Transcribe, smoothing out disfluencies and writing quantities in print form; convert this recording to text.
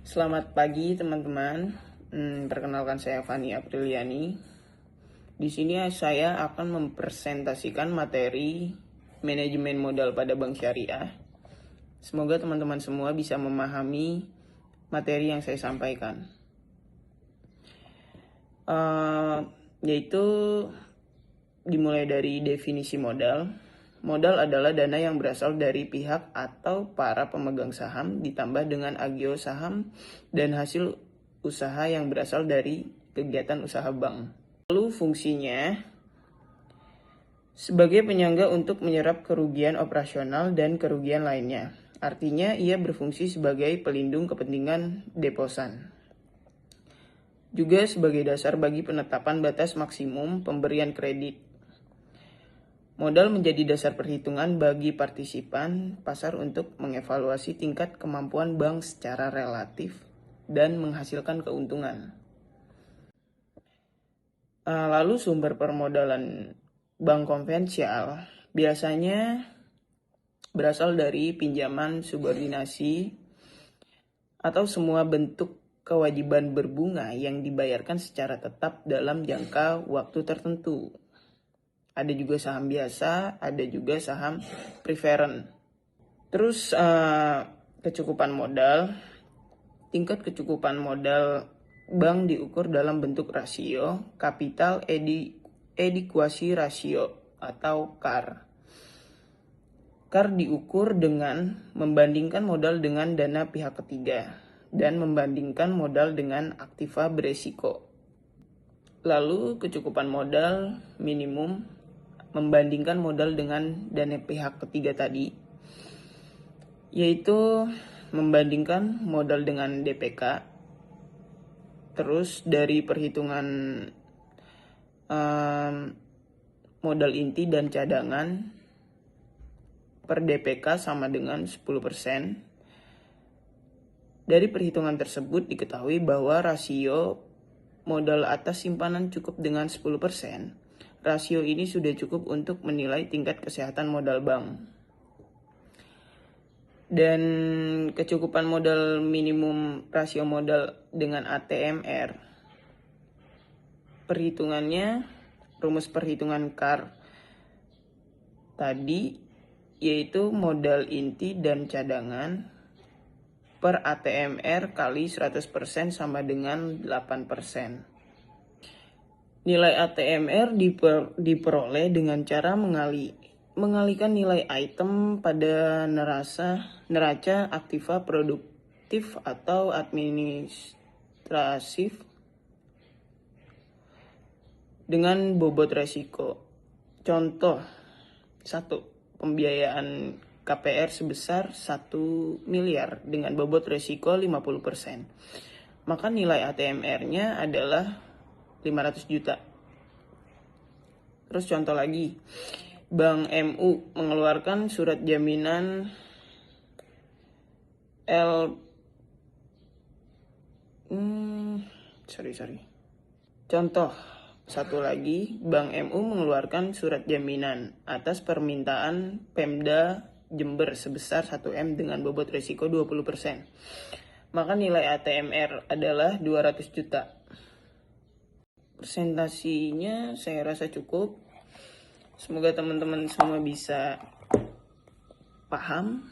Selamat pagi teman-teman. Perkenalkan saya Fani Apriliani. Di sini saya akan mempresentasikan materi manajemen modal pada bank syariah. Semoga teman-teman semua bisa memahami materi yang saya sampaikan. Yaitu dimulai dari definisi modal. Modal adalah dana yang berasal dari pihak atau para pemegang saham ditambah dengan agio saham dan hasil usaha yang berasal dari kegiatan usaha bank. Lalu fungsinya sebagai penyangga untuk menyerap kerugian operasional dan kerugian lainnya. Artinya ia berfungsi sebagai pelindung kepentingan deposan. Juga sebagai dasar bagi penetapan batas maksimum pemberian kredit. Modal menjadi dasar perhitungan bagi partisipan pasar untuk mengevaluasi tingkat kemampuan bank secara relatif dan menghasilkan keuntungan. Lalu sumber permodalan bank konvensional biasanya berasal dari pinjaman subordinasi atau semua bentuk kewajiban berbunga yang dibayarkan secara tetap dalam jangka waktu tertentu. Ada juga saham biasa, ada juga saham preferred. Terus kecukupan modal. Tingkat kecukupan modal bank diukur dalam bentuk rasio, capital adequacy ratio atau CAR. CAR diukur dengan membandingkan modal dengan dana pihak ketiga dan membandingkan modal dengan aktiva beresiko. Lalu kecukupan modal minimum membandingkan modal dengan dana pihak ketiga tadi, yaitu membandingkan modal dengan DPK. Terus dari perhitungan modal inti dan cadangan per DPK sama dengan 10%. Dari perhitungan tersebut diketahui bahwa rasio modal atas simpanan cukup dengan 10%. Rasio ini sudah cukup untuk menilai tingkat kesehatan modal bank. Dan kecukupan modal minimum rasio modal dengan ATMR. Perhitungannya, rumus perhitungan CAR tadi yaitu modal inti dan cadangan per ATMR kali 100% sama dengan 8%. Nilai ATMR diperoleh dengan cara mengalihkan nilai item pada neraca aktiva produktif atau administratif dengan bobot resiko. Contoh 1. Pembiayaan KPR sebesar 1 miliar dengan bobot resiko 50%. Maka nilai ATMR-nya adalah 500 juta. Terus contoh lagi, Bank MU mengeluarkan surat jaminan Contoh satu lagi, Bank MU mengeluarkan surat jaminan atas permintaan Pemda Jember sebesar 1M dengan bobot risiko 20%. Maka nilai ATMR adalah 200 juta. Presentasinya saya rasa cukup. Semoga teman-teman semua bisa paham.